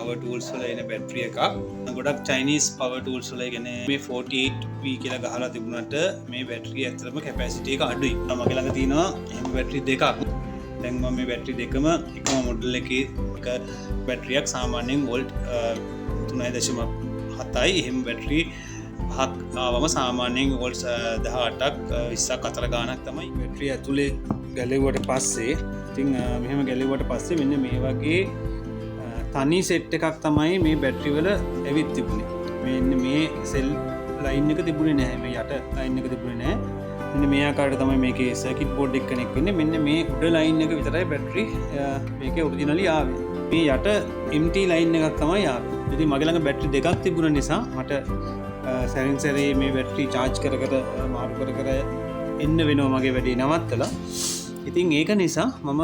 power tools වල එන battery එකක්. ගොඩක් Chinese power tools වල කියන්නේ මේ 48V කියලා ගහලා තිබුණාට මේ බැටරිය ඇත්තටම capacity එක අඩුයි. මගේ ළඟ තියෙනවා එහෙම බැටරි දෙකක්. දැන් මම මේ බැටරි දෙකම එකම මොඩල් එකේ එක බැටරියක් සාමාන්‍යයෙන් වෝල්ට් 3.7යි එහෙම බැටරි පහක් ආවම සාමාන්‍යයෙන් වෝල්ට් 18ක් 20ක් අතර ගාණක් තමයි බැටරිය ඇතුලේ ගැලෙව්වට පස්සේ ඉතින් මෙහෙම ගැලෙව්වට පස්සේ මෙන්න මේ වගේ තනි සෙට් එකක් තමයි මේ බැටරි වල ඇවිත් තිබුණේ. මෙන්න මේ සෙල් ලයින් එක තිබුණේ නැහැ. මේ යට ලයින් එක තිබුණේ නැහැ. මෙන්න මේ ආකාරයට තමයි මේකේ සර්කිට් බෝඩ් එක කනෙක්ට් වෙන්නේ. මෙන්න මේ උඩ ලයින් එක විතරයි බැටරි මේකේ ඔරිජිනලි ආවේ. මේ යට empty ලයින් එකක් තමයි ආවේ. ඉතින් මගේ ළඟ බැටරි දෙකක් තිබුණ නිසා මට සැරින් සැරේ මේ බැටරි charge කර කර මාරු කර කර එන්න වෙනවා මගේ වැඩේ නවත්තලා. ඉතින් ඒක නිසා මම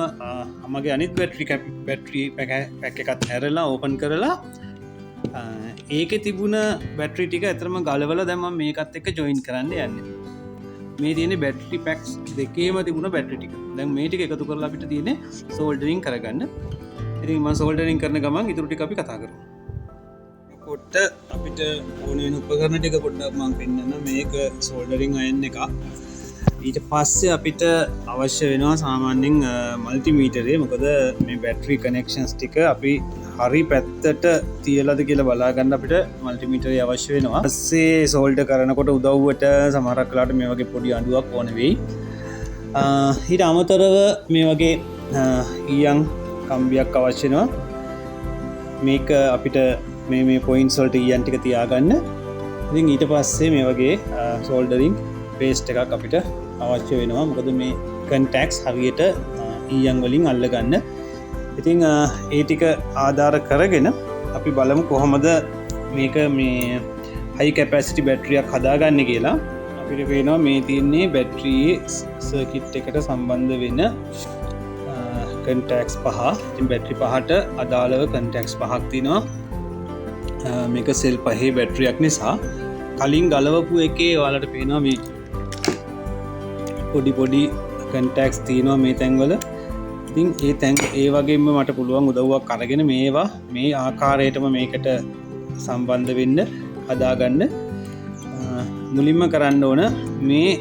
මගේ අනිත් බැටරි පැක් එකත් ඇරලා ඕපන් කරලා ඒකේ තිබුණ බැටරි ටික ඇතරම ගලවලා දැන් මම මේකත් එක්ක ජොයින් කරන්න යන්නේ. මේ තියෙන්නේ බැටරි පැක්ස් දෙකේම තිබුණ බැටරි ටික. දැන් මේ ටික එකතු කරලා අපිට තියෙන්නේ සෝල්ඩරින් කරගන්න. ඉතින් මම සෝල්ඩරින් කරන ගමන් ඊටු ටික අපි කතා කරමු. කොට අපිට ඕන වෙන උපකරණ ටික පොඩ්ඩක් මම පෙන්නන්න. මේක සෝල්ඩරින් අයන් එකක්. ඊට පස්සේ අපිට අවශ්‍ය වෙනවා සාමාන්‍යයෙන් මල්ටිමීටරේ. මොකද මේ බැටරි කනෙක්ෂන්ස් ටික අපි හරි පැත්තට තියලාද කියලා බලා ගන්න අපිට මල්ටිමීටරේ අවශ්‍ය වෙනවා. ඊපස්සේ සෝල්ඩර් කරනකොට උදව්වට සමහරක් වෙලාවට මේ වගේ පොඩි අඬුවක් ඕන වෙයි. ඊට අමතරව මේ වගේ ඊයන් කම්බියක් අවශ්‍ය වෙනවා. මේක අපිට මේ පොයින්ට්ස් වලට ඊයන් ටික තියාගන්න. ඉතින් ඊට පස්සේ මේ වගේ සෝල්ඩරින් පේස්ට් එකක් අපිට අවශ්‍ය වෙනවා. මොකද මේ කන්ටැක්ට්ස් හරියට ඊයන් වලින් අල්ලගන්න. ඉතින් ඒ ටික ආධාර කරගෙන අපි බලමු කොහොමද මේක මේ හයි කැපැසිටි බැටරියක් හදාගන්නේ කියලා. අපිට පේනවා මේ තියෙන්නේ බැටරියේ සර්කිට් එකට සම්බන්ධ වෙන කන්ටැක්ට්ස් පහ. ඉතින් බැටරි පහට අදාළව කන්ටැක්ට්ස් පහක් තියෙනවා. මේක සෙල් පහේ බැටරියක් නිසා කලින් ගලවපු එකේ ඔයාලට පේනවා මේ පොඩි කන්ටැක්ට්ස් තියෙනවා මේ තැන්වල. ඉතින් ඒ වගේම මට පුළුවන් උදව්වක් අරගෙන මේවා මේ ආකාරයටම මේකට සම්බන්ධ වෙන්න හදාගන්න. මුලින්ම කරන්න ඕන මේ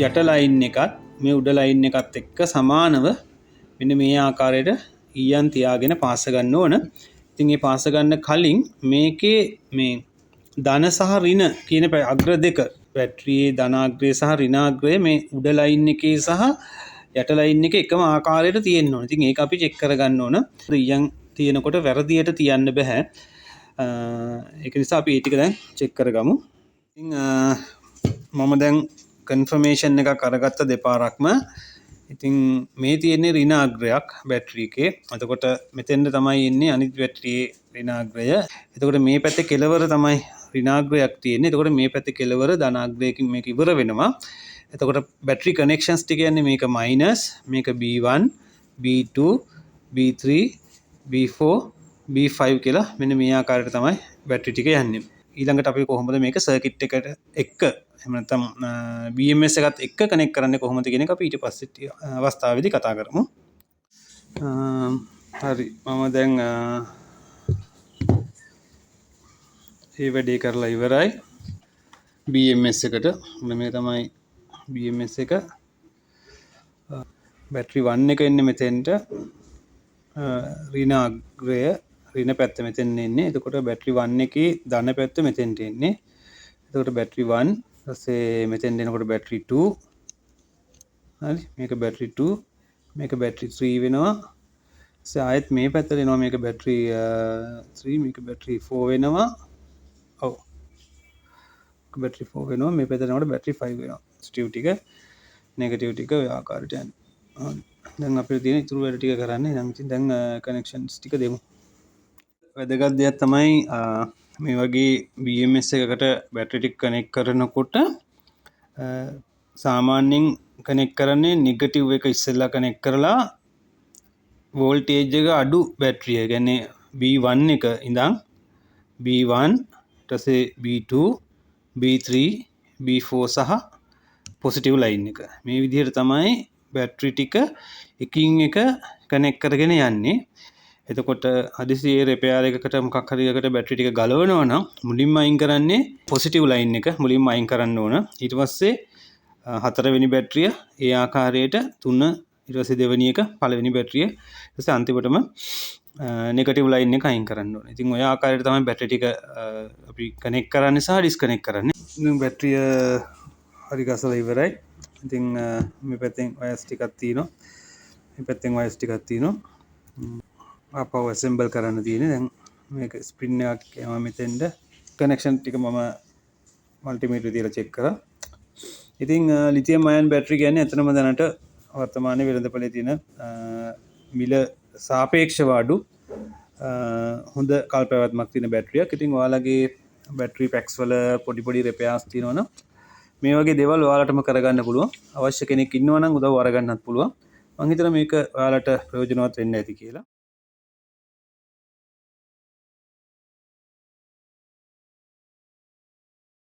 යට ලයින් එකත් මේ උඩ ලයින් එකත් එක්ක සමානව මෙන්න මේ ආකාරයට ඊයන් තියාගෙන පාස ගන්න ඕන. ඉතින් මේ පාස ගන්න කලින් මේකේ මේ ධන සහ ඍණ කියන අග්‍ර දෙක බැටරියේ ධනාග්‍රය සහ ඍණාග්‍රය මේ උඩ ලයින් එකේ සහ යට ලයින් එකේ එකම ආකාරයට තියෙන්න ඕන. ඉතින් ඒක අපි චෙක් කරගන්න ඕන. ඊයන් තියෙනකොට වැරදියට තියන්න බෑ. ඒක නිසා අපි ඒ ටික දැන් චෙක් කරගමු. ඉතින් මම දැන් කන්ෆර්මේෂන් එකක් අරගත්ත දෙපාරක්ම. ඉතින් මේ තියෙන්නේ ඍණාග්‍රයක් බැටරි එකේ. එතකොට මෙතෙන්ද තමයි ඉන්නේ අනිත් බැටරියේ ඍණාග්‍රය. එතකොට මේ පැත්තේ කෙලවර තමයි ඍණාග්‍රයක් තියෙන්නේ. එතකොට මේ පැත්තේ කෙලවර ධනාග්‍රයකින් මේක ඉවර වෙනවා. එතකොට බැටරි කනෙක්ෂන්ස් ටික කියන්නේ මේක මයිනස්, මේක B1, B2, B3, B4, B5 කියලා මෙන්න මේ ආකාරයට තමයි බැටරි ටික යන්නේ. ඊළඟට අපි කොහොමද මේක සර්කිට් එකට එක්ක එහෙම නැත්නම් BMS එකත් එක්ක කනෙක්ට් කරන්නේ කොහොමද කියන එක අපි ඊට පස්සේ අවස්ථාවේදී කතා කරමු. හරි මම දැන් මේ වැඩේ කරලා ඉවරයි. BMS එකට මේ තමයි BMS එක. බැටරි 1 එක එන්නේ මෙතෙන්ට. ඍණාග්‍රය ඍණ පැත්ත මෙතෙන් එන්නේ. එතකොට බැටරි 1 එකේ ධන පැත්ත මෙතෙන්ට එන්නේ. එතකොට බැටරි 1 ඊපස්සේ මෙතෙන් එනකොට බැටරි 2. හරි මේක බැටරි 2 මේක බැටරි 3 වෙනවා. ඊපස්සේ ආයෙත් මේ පැත්තට එනවා මේක බැටරි 3 මේක බැටරි 4 වෙනවා. ඔව් බැටරි 4 වෙනවා. මේ පැත්තට එනකොට බැටරි 5 වෙනවා. පොසිටිව් ටික නෙගටිව් ටික ඔය ආකාරයට යනවා. දැන් අපිට තියෙන ඉතුරු වැඩ ටික කරන්න. දැන් කනෙක්ෂන්ස් ටික දෙමු. වැදගත් දෙයක් තමයි මේ වගේ BMS එකකට බැටරි ටික කනෙක්ට් කරනකොට සාමාන්‍යයෙන් කනෙක්ට් කරන්නේ නෙගටිව් එක ඉස්සෙල්ලා කනෙක්ට් කරලා වෝල්ටේජ් එක අඩු බැටරිය. ඒ කියන්නේ B1 එක ඉඳන් B1 ඊට පස්සේ B2 B3 B4 සහ පොසිටිව් ලයින් එක. මේ විදිහට තමයි බැටරි ටික එකින් එක කනෙක්ට් කරගෙන යන්නේ. එතකොට හදිසියේ රෙපෙයාර් එකකට මොකක් හරි එකකට බැටරි ටික ගලවනවා නම් මුලින්ම අයින් කරන්නේ පොසිටිව් ලයින් එක මුලින්ම අයින් කරන්න ඕන. ඊට පස්සේ හතරවෙනි බැටරිය ඒ ආකාරයට තුන ඊට පස්සේ දෙවෙනි එක පළවෙනි බැටරිය ඊට පස්සේ අන්තිමටම නෙගටිව් ලයින් එක අයින් කරන්න ඕනේ. ඉතින් ඔය ආකාරයට තමයි බැටරි ටික අපි කනෙක්ට් කරන්නේ සහ ඩිස්කනෙක්ට් කරන්නේ. ඉතින් බැටරිය හරි ගසලා ඉවරයි. ඉතින් මේ පැත්තෙන් වයර්ස් ටිකක් තියෙනවා. මේ පැත්තෙන් වයර්ස් ටිකක් තියෙනවා. අපව ඇසෙම්බල් කරන්න තියෙන්නේ. දැන් මේක ස්ප්‍රින් එකක් යනවා මෙතෙන්ද. කනෙක්ෂන් ටික මම මල්ටිමීටර් තියලා චෙක් කරා. ඉතින් ලිතියම් අයන් බැටරි කියන්නේ එතනම දැනට වර්තමානයේ වෙළඳපොලේ තියෙන මිල සාපේක්ෂව අඩු හොඳ කල් පැවැත්මක් තියෙන බැටරියක්. ඉතින් ඔයාලගේ බැටරි පැක්ස් වල පොඩි රිපෙයාර්ස් තියෙනවා නම් මේ වගේ දේවල් ඔයාලටම කරගන්න පුළුවන්. අවශ්‍ය කෙනෙක් ඉන්නවා නම් උදව් අරගන්නත් පුළුවන්. මම හිතනවා මේක ඔයාලට ප්‍රයෝජනවත් වෙන්න ඇති කියලා.